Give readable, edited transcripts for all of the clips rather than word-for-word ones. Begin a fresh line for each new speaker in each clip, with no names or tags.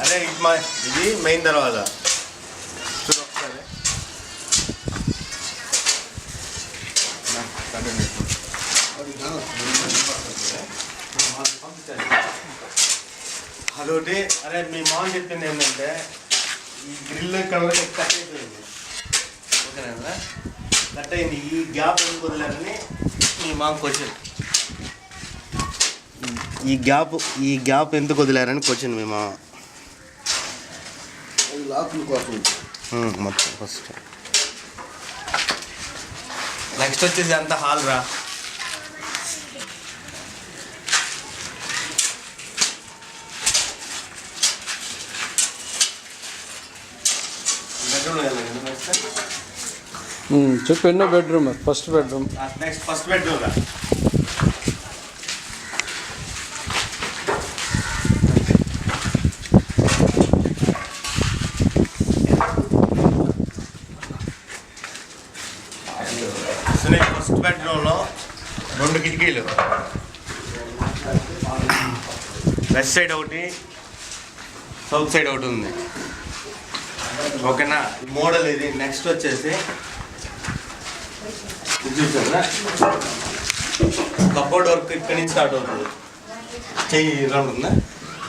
అదే ఇది మెయిన్ దర్వాజా చూడు ఒకసారి. అదొకటి. అరే మీ మామ చెప్పింది ఏంటంటే ఈ గ్రిల్ ఇక్కడ కట్ అయిపోయింది. ఓకేనా, కట్ అయింది. ఈ గ్యాప్ ఎందుకు వదిలేరని మీ మామకు క్వశ్చన్. ఈ గ్యాప్ ఎందుకు వదిలేరని క్వశ్చన్ మీ మామ. మొత్తం ఫస్ట్. నెక్స్ట్ వచ్చేసి అంతా హాల్ రా.
చెప్పు ఎన్నో bedroom? First bedroom.
Next first bedroom రా. ఫస్ట్ బెడ్రూమ్లో 2 కిటికీలు, వెస్ట్ సైడ్ ఒకటి, సౌత్ సైడ్ ఒకటి ఉంది. ఓకేనా, మోడల్ ఇది. నెక్స్ట్ వచ్చేసి చూసారా, కబోర్డ్ వర్క్ ఇక్కడి నుంచి స్టార్ట్ అవుతుంది. చెయ్యి రౌండ్ ఉందా,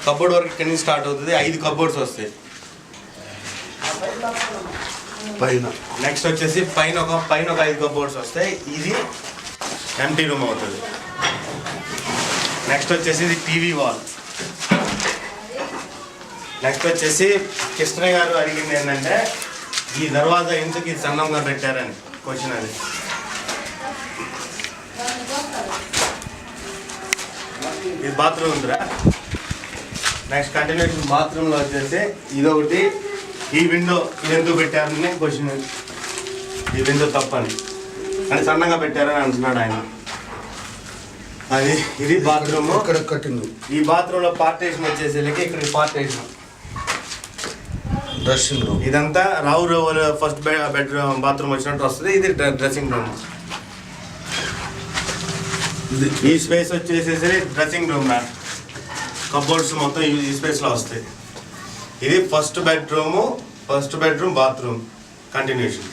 కబోర్డ్ వర్క్ ఇక్కడి నుంచి స్టార్ట్ అవుతుంది. 5 కబోర్డ్స్ వస్తాయి పైన. నెక్స్ట్ వచ్చేసి పైన ఒక 5 కబోర్డ్స్ వస్తాయి. ఇది ఎంటీ రూమ్ అవుతుంది. నెక్స్ట్ వచ్చేసి ఇది టీవీ వాల్. నెక్స్ట్ వచ్చేసి కృష్ణయ్య గారు అడిగింది ఏంటంటే ఈ దర్వాజా ఎందుకు ఇది సన్నంగా పెట్టారని క్వశ్చన్. అది ఇది బాత్రూమ్ ఉందిరా. నెక్స్ట్ కంటిన్యూషన్ బాత్రూంలో వచ్చేసి ఇదొకటి. ఈ విండో ఇది ఎందుకు పెట్టారని క్వశ్చన్. ఈ విండో తప్పని అని సన్నగా పెట్టారని అంటున్నాడు ఆయన. అది ఇది బాత్రూమ్. ఈ బాత్రూంలో పార్టేషన్ వచ్చేసరికి ఇక్కడ పార్టేషన్ డ్రెస్సింగ్ రూమ్. ఇదంతా రావు ఫస్ట్ బెడ్రూమ్ బాత్రూమ్ వచ్చినట్టు వస్తుంది. ఇది డ్రెస్సింగ్ రూమ్. ఈ స్పేస్ వచ్చేసేసి డ్రెస్సింగ్ రూమ్ రా. కబోర్డ్స్ మొత్తం ఈ స్పేస్లో వస్తాయి. ఇది first bedroom bathroom continuation.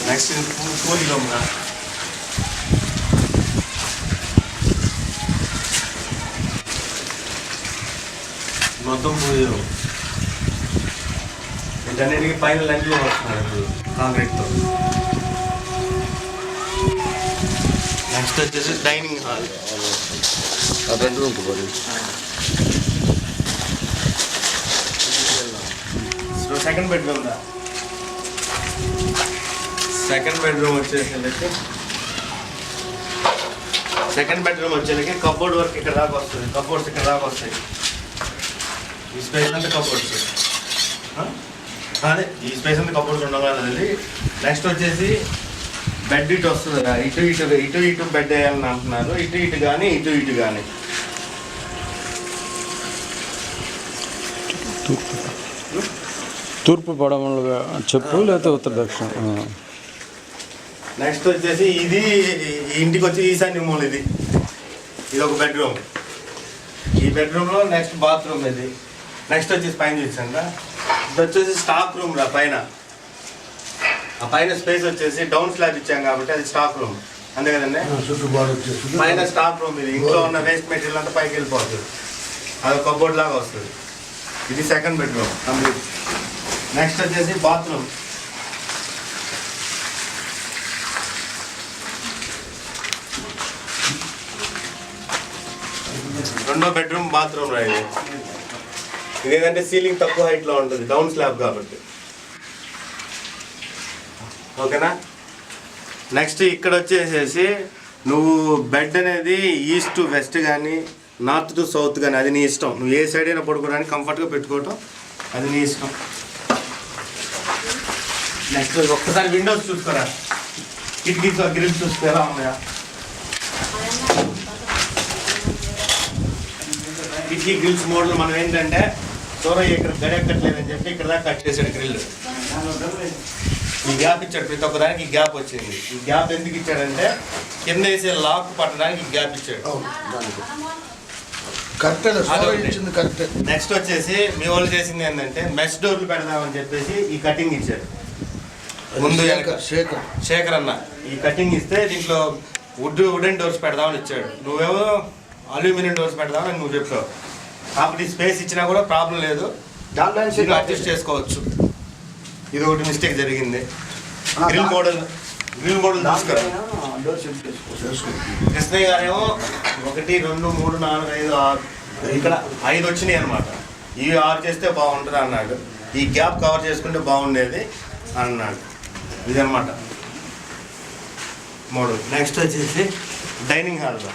Next pool room రా. మొత్తం పూజ రూమ్. వీటన్నిటికీ పైన లెంట్లు వస్తున్నారు కాంక్రీట్తో. నెక్స్ట్ వచ్చేసి డైనింగ్ హాల్. సెకండ్ బెడ్రూమ్ రా. సెకండ్ బెడ్రూమ్ వచ్చేసరికి కబోర్డ్ వర్క్ ఇక్కడ దాకా వస్తుంది. కబోర్డ్స్ ఇక్కడ దాకా వస్తాయి. ఈ స్పేస్ అంతా కబోర్డ్స్. అదే ఈ స్పేస్ అంతా కబోర్డ్స్ ఉండగలది. నెక్స్ట్ వచ్చేసి బెడ్ ఇటు వస్తుంది. ఇటు బెడ్ వేయాలని అంటున్నారు. ఇటు కానీ ఇటు కానీ.
తూర్పు పడమలుగా చెప్పు, లేకపోతే ఉత్తర దక్షిణ.
నెక్స్ట్ వచ్చేసి ఇది ఇంటికి వచ్చి ఈశాన్య మూల. ఇది ఒక బెడ్రూమ్. ఈ బెడ్రూమ్లో నెక్స్ట్ బాత్రూమ్. ఇది నెక్స్ట్ వచ్చేసి పైన చూసాక ఇది వచ్చేసి స్టాక్ రూమ్ రా. పైన ఆ పైన స్పేస్ వచ్చేసి డౌన్ స్లాబ్ ఇచ్చాం కాబట్టి అది స్టాక్ రూమ్. అంతే కదండి, పైన స్టాక్ రూమ్. ఇది ఇంట్లో ఉన్న వేస్ట్ మెటీరియల్ అంతా పైకి వెళ్ళిపోతుంది. అది కబోర్డ్ లాగా వస్తుంది. ఇది సెకండ్ బెడ్రూమ్ కంప్లీట్. నెక్స్ట్ వచ్చేసి బాత్రూమ్. రెండో బెడ్రూమ్ బాత్రూమ్ రా. ఇది ఏంటంటే సీలింగ్ తక్కువ హైట్లో ఉంటుంది, డౌన్ స్లాబ్ కాబట్టి. ఓకేనా. నెక్స్ట్ ఇక్కడ వచ్చేసేసి నువ్వు బెడ్ అనేది ఈస్ట్ టు వెస్ట్ కానీ నార్త్ టు సౌత్ కానీ అది నీ ఇష్టం. నువ్వు ఏ సైడ్ అయినా పడుకోవడానికి కంఫర్ట్గా పెట్టుకోవటం అది నీ ఇష్టం. నెక్స్ట్ ఒక్కసారి విండోస్ చూసుకోరా. కిటికీస్ గ్రిల్స్ చూస్తే ఎలా ఉన్నాయా? కిటికీ గ్రిల్స్ మోడల్ మనం ఏంటంటే సూరయ్య ఇక్కడ గడెక్కట్లేదని చెప్పి ఇక్కడ దాకా కట్ చేసాడు గ్రిల్. ఈ గ్యాప్ ఇచ్చాడు, ప్రతి ఒక్కదానికి ఈ గ్యాప్ వచ్చింది. ఈ గ్యాప్ ఎందుకు ఇచ్చాడంటే కింద వేసే లాక్ పట్టడానికి ఈ గ్యాప్ ఇచ్చాడు. నెక్స్ట్ వచ్చేసి మీ వాళ్ళు చేసింది ఏంటంటే మెష్ డోర్లు పెడదామని చెప్పేసి ఈ కటింగ్ ఇచ్చాడు. ముందు శేఖర్ అన్న ఈ కటింగ్ ఇస్తే దీంట్లో వుడెన్ డోర్స్ పెడదామని ఇచ్చాడు. నువ్వేమో అల్యూమినియం డోర్స్ పెడదామని నువ్వు చెప్పావు. కాబట్టి స్పేస్ ఇచ్చినా కూడా ప్రాబ్లం లేదు, దాంట్లో అడ్జస్ట్ చేసుకోవచ్చు. ఇది ఒకటి మిస్టేక్ జరిగింది. గ్రిల్ మోడల్ చూసుకోరు. కృష్ణయ్య గారేమో 1 2 3 4 5 6 ఇక్కడ 5 వచ్చినాయి అనమాట. ఇవి 6 చేస్తే బాగుంటుంది అన్నాడు. ఈ గ్యాప్ కవర్ చేసుకుంటే బాగుండేది అన్నాడు. ఇదన్నమాట మోడల్. నెక్స్ట్ వచ్చేసి డైనింగ్ హాల్లో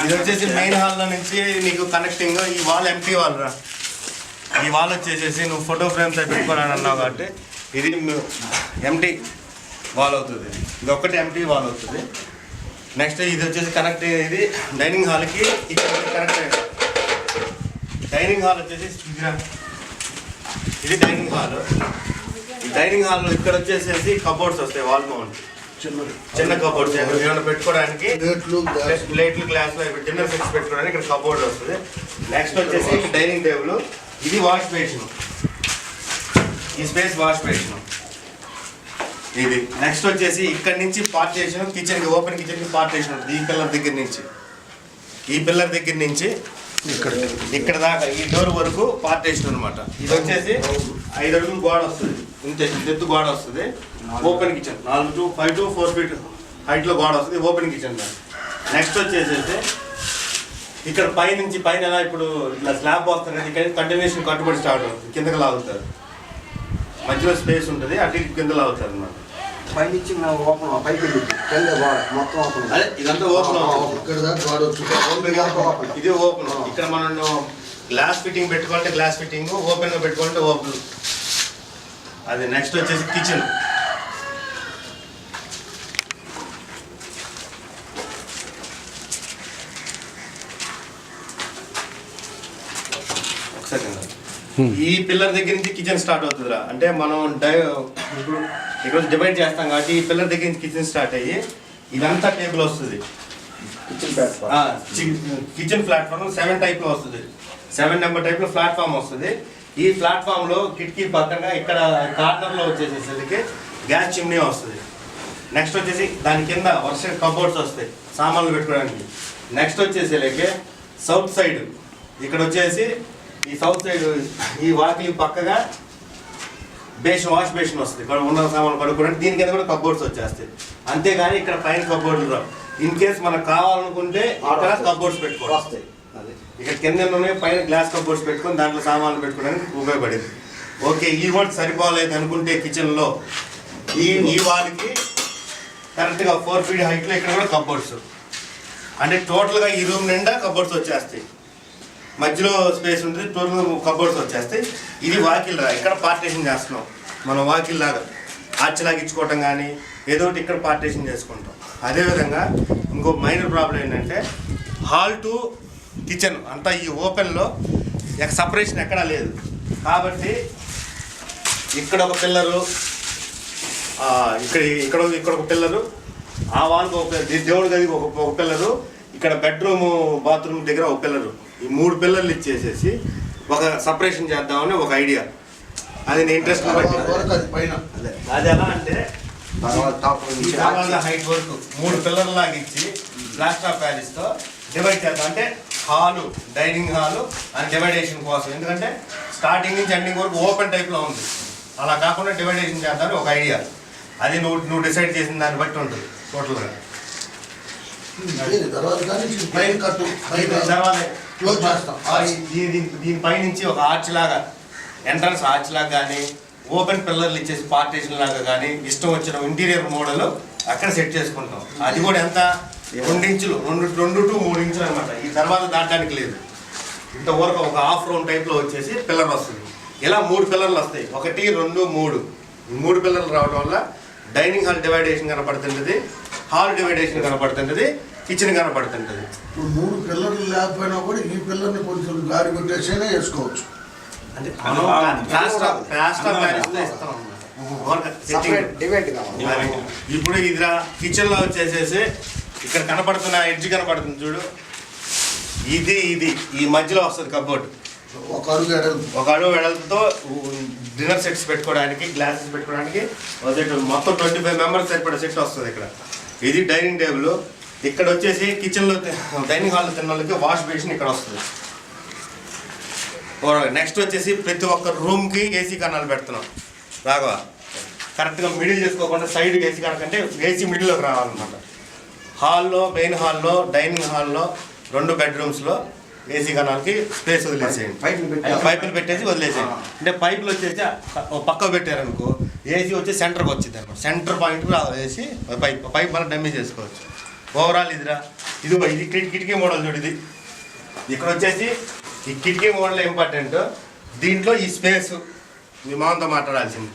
ఇది వచ్చేసి మెయిన్ హాల్లో నుంచి నీకు కనెక్టింగ్ ఈ వాల్ ఎంటీ వాల్ రా. ఈ వాల్ వచ్చేసేసి నువ్వు ఫోటో ఫ్రేమ్స్ అవి పెట్టుకోవాలని అన్నావు కాబట్టి ఇది ఎంటీ వాల్ అవుతుంది. ఇది ఒక్కటి ఎంటీ వాల్ అవుతుంది. నెక్స్ట్ ఇది వచ్చేసి కనెక్ట్, ఇది డైనింగ్ హాల్కి ఇక్కడ కనెక్ట్ అయ్యింది. డైనింగ్ హాల్ వచ్చేసి ఇది డైనింగ్ హాల్. ఈ డైనింగ్ హాల్లో ఇక్కడ వచ్చేసేసి కబోర్డ్స్ వస్తాయి, వాల్ మౌంట్ చిన్న కబోర్డ్స్ ఏమైనా పెట్టుకోవడానికి, ప్లేట్లు గ్లాస్లో డిన్నర్ సెట్స్ పెట్టుకోవడానికి ఇక్కడ కబోర్డ్ వస్తుంది. నెక్స్ట్ వచ్చేసి డైనింగ్ టేబుల్. ఇది వాష్ బేసిన్, ఈ స్పేస్ వాష్ బేసిన్ ఇది. నెక్స్ట్ వచ్చేసి ఇక్కడ నుంచి పార్టీషన్, కిచెన్కి ఓపెన్ కిచెన్కి పార్టీషన్ ఉంటుంది. ఈ పిల్లర్ దగ్గర నుంచి ఇక్కడ దాకా ఈ డోర్ వరకు పార్టీషన్ అనమాట. ఇది వచ్చేసి 5 అడుగులు గోడ వస్తుంది, ఇంత ఎత్తు గోడ వస్తుంది. ఓపెన్ కిచెన్ 5 to 4 feet హైట్లో గోడ వస్తుంది, ఓపెన్ కిచెన్. నెక్స్ట్ వచ్చేసేసి ఇక్కడ పైన ఎలా ఇప్పుడు ఇట్లా స్లాబ్ వస్తుంది కదా, ఇక్కడ కంటిన్యూషన్ కట్టుబడి స్టార్ట్ అవుతుంది, కిందకి లాగుతారు. మధ్యలో స్పేస్ ఉంటుంది, అటు కింద లాగుతారు అన్నమాట. అదే ఇదంతా ఓపెన్ ఇది ఓపెన్. ఇక్కడ మనం గ్లాస్ ఫిట్టింగ్ పెట్టుకోవాలంటే గ్లాస్ ఫిట్టింగ్, ఓపెన్గా పెట్టుకోవాలంటే ఓపెన్. అది నెక్స్ట్ వచ్చేసి కిచెన్. ఈ పిల్లర్ దగ్గర నుంచి కిచెన్ స్టార్ట్ అవుతుందిరా. అంటే మనం ఇప్పుడు ఇక్కడ డివైడ్ చేస్తాం కాబట్టి ఈ పిల్లర్ దగ్గర నుంచి కిచెన్ స్టార్ట్ అయ్యి ఇదంతా టేబుల్ వస్తుంది. కిచెన్ ప్లాట్ఫామ్ 7 టైప్లో వస్తుంది, 7 నెంబర్ టైప్లో ప్లాట్ఫామ్ వస్తుంది. ఈ ప్లాట్ఫామ్లో కిటికీ పక్కన ఇక్కడ కార్నర్లో వచ్చేసేసరికి గ్యాస్ చిమ్నీ వస్తుంది. నెక్స్ట్ వచ్చేసి దాని కింద వర్ష కబోర్డ్స్ వస్తాయి సామాన్లు పెట్టుకోవడానికి. నెక్స్ట్ వచ్చేసేలకి సౌత్ సైడ్ ఇక్కడ వచ్చేసి ఈ సౌత్ సైడ్ ఈ వాకిలి పక్కగా వాష్ బేసిన్ వస్తుంది, ఇక్కడ ఉన్న సామాన్లు పడుకోవడానికి. దీని కింద కూడా కబోర్డ్స్ వచ్చేస్తాయి. అంతేగాని ఇక్కడ పైన కబోర్డులు రావు. ఇన్ కేస్ మనకు కావాలనుకుంటే ఇక్కడ కబోర్డ్స్ పెట్టుకోవాలి. ఇక్కడ కింద పైన గ్లాస్ కబోర్డ్స్ పెట్టుకొని దాంట్లో సామాన్లు పెట్టుకోవడానికి ఉపయోగపడింది. ఓకే, ఈ వాటి సరిపోలేదు అనుకుంటే కిచెన్లో ఈ వాల్కి కరెక్ట్గా 4 feet హైట్లో ఇక్కడ కూడా కబోర్డ్స్. అంటే టోటల్గా ఈ రూమ్ నిండా కబోర్డ్స్ వచ్చేస్తాయి, మధ్యలో స్పేస్ ఉంటుంది, టోటల్ కబోర్డ్స్ వచ్చేస్తాయి. ఇది వాకిల్ రా, ఇక్కడ పార్టీషన్ చేస్తున్నాం మనం. వాకిల్ లాగా ఆర్చిలాగా ఇచ్చుకోవటం కానీ ఏదో ఒకటి ఇక్కడ పార్టీషన్ చేసుకుంటాం. అదేవిధంగా ఇంకో మైనర్ ప్రాబ్లం ఏంటంటే హాల్ టు కిచెన్ అంతా ఈ ఓపెన్లో సపరేషన్ ఎక్కడా లేదు. కాబట్టి ఇక్కడ ఒక పిల్లరు, ఇక్కడ ఒక పిల్లరు, ఆ వాల్కి ఒక దేవుడి గదికి ఒక పిల్లరు, ఇక్కడ బెడ్రూమ్ బాత్రూమ్ దగ్గర ఒక పిల్లరు. ఈ 3 పిల్లర్లు ఇచ్చేసేసి ఒక సపరేషన్ చేద్దామని ఒక ఐడియా. అది నేను ఇంట్రెస్ట్ బట్టి అది ఎలా అంటే హైట్ వరకు 3 పిల్లర్ లాగా ఇచ్చి ప్లాస్టర్ ఆఫ్ ప్యారిస్తో డివైడ్ చేద్దాం. అంటే హాలు, డైనింగ్ హాలు అని డివైడేషన్ కోసం. ఎందుకంటే స్టార్టింగ్ నుంచి ఎండింగ్ వరకు ఓపెన్ టైప్లో ఉంది, అలా కాకుండా డివైడేషన్ చేద్దామని ఒక ఐడియా. అది నువ్వు డిసైడ్ చేసిన దాన్ని బట్టి ఉంటుంది టోటల్గా. దీనిపై నుంచి ఒక ఆర్చ్ లాగా, ఎంట్రన్స్ ఆర్చ్ లాగా కానీ ఓపెన్ పిల్లర్లు ఇచ్చేసి పార్టీషన్ లాగా కానీ ఇష్టం వచ్చిన ఇంటీరియర్ మోడల్ అక్కడ సెట్ చేసుకుంటాం. అది కూడా ఎంత 2 ఇంచులు, 2 to 3 ఇంచులు అనమాట. ఈ తర్వాత దాటడానికి లేదు. ఇంత వరకు ఒక హాఫ్ రౌండ్ టైప్లో వచ్చేసి పిల్లర్ వస్తుంది. ఇలా 3 పిల్లర్లు వస్తాయి, 1 2 3. ఈ 3 పిల్లర్లు రావడం వల్ల డైనింగ్ హాల్ డివైడేషన్ కనపడుతుంటుంది, హాల్ డివైడేషన్ కనపడుతుంటుంది, కిచెన్ కనపడుతుంటుంది.
ఇప్పుడు 3 పిల్లర్లు లేకపోయినా కూడా ఈ పిల్లర్ని కొంచెం గారి కొట్టేసైనా వేసుకోవచ్చు.
అంటే మనం ప్లాస్టర్ ఆఫ్ ప్యారిస్తో ఇస్తాం అన్నమాట. ఇప్పుడు ఇదిరా కిచెన్లో వచ్చేసేసి ఇక్కడ కనపడుతున్న ఎడ్జ్ కనపడుతుంది చూడు, ఇది ఈ మధ్యలో వస్తుంది కబోర్డ్.
ఒక అడుగు
వెడల్పుతో డిన్నర్ సెట్స్ పెట్టుకోవడానికి, గ్లాసెస్ పెట్టుకోవడానికి మొత్తం 25 మెంబర్స్ సరిపడే సెట్ వస్తుంది ఇక్కడ. ఇది డైనింగ్ టేబుల్. ఇక్కడ వచ్చేసి కిచెన్లో డైనింగ్ హాల్లో తిన్న వాళ్ళకి వాష్ బేసిన్ ఇక్కడ వస్తుంది. నెక్స్ట్ వచ్చేసి ప్రతి ఒక్క రూమ్కి ఏసీ కన్నాలు పెడుతున్నాం. రాఘవ కరెక్ట్గా మిడిల్ చేసుకోకుండా సైడ్ ఏసీ కనుకంటే ఏసీ మిడిల్లోకి రావాలన్నమాట. హాల్లో, మెయిన్ హాల్లో, డైనింగ్ హాల్లో 2 బెడ్రూమ్స్లో ఏసీ కనాలకి స్పేస్ వదిలేసేయండి. పైపులు పెట్టేసి వదిలేసేయండి. అంటే పైపులు వచ్చేసి పక్క పెట్టారనుకో ఏసీ వచ్చి సెంటర్కి వచ్చింది అనమాట. సెంటర్ పాయింట్ వేసి పైప్ మళ్ళీ డమ్మీ చేసుకోవచ్చు. ఓవరాల్ ఇది కిటికీ మోడల్ చూడు. ఇది ఇక్కడ వచ్చేసి ఈ కిటికీ మోడల్ ఇంపార్టెంట్. దీంట్లో ఈ స్పేస్ మీ మామతో మాట్లాడాల్సింది.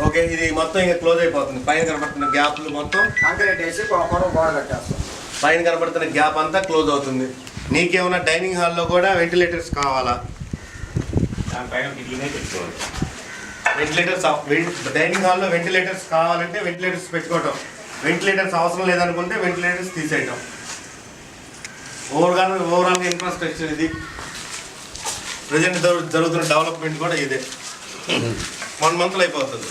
ఓకే, ఇది మొత్తం ఇంకా క్లోజ్ అయిపోతుంది. పైన కనబడుతున్న గ్యాప్లు మొత్తం
కాంక్రీట్ వేసి గోడ కట్టేస్తాం.
పైన కనబడుతున్న గ్యాప్ అంతా క్లోజ్ అవుతుంది. నీకేమన్నా డైనింగ్ హాల్లో కూడా వెంటిలేటర్స్ కావాలా?
దానిపైన కిటికీనే పెట్టుకోవచ్చు.
వెంటిలేటర్స్ డైనింగ్ హాల్లో వెంటిలేటర్స్ కావాలంటే వెంటిలేటర్స్ పెట్టుకోవటం, వెంటిలేటర్స్ అవసరం లేదనుకుంటే వెంటిలేటర్స్ తీసేయటం. ఓవరాల్గా ఇన్ఫ్రాస్ట్రక్చర్ ఇది. ప్రజెంట్ జరుగుతున్న డెవలప్మెంట్ కూడా ఇదే. 1 మంత్లో అయిపోతుంది.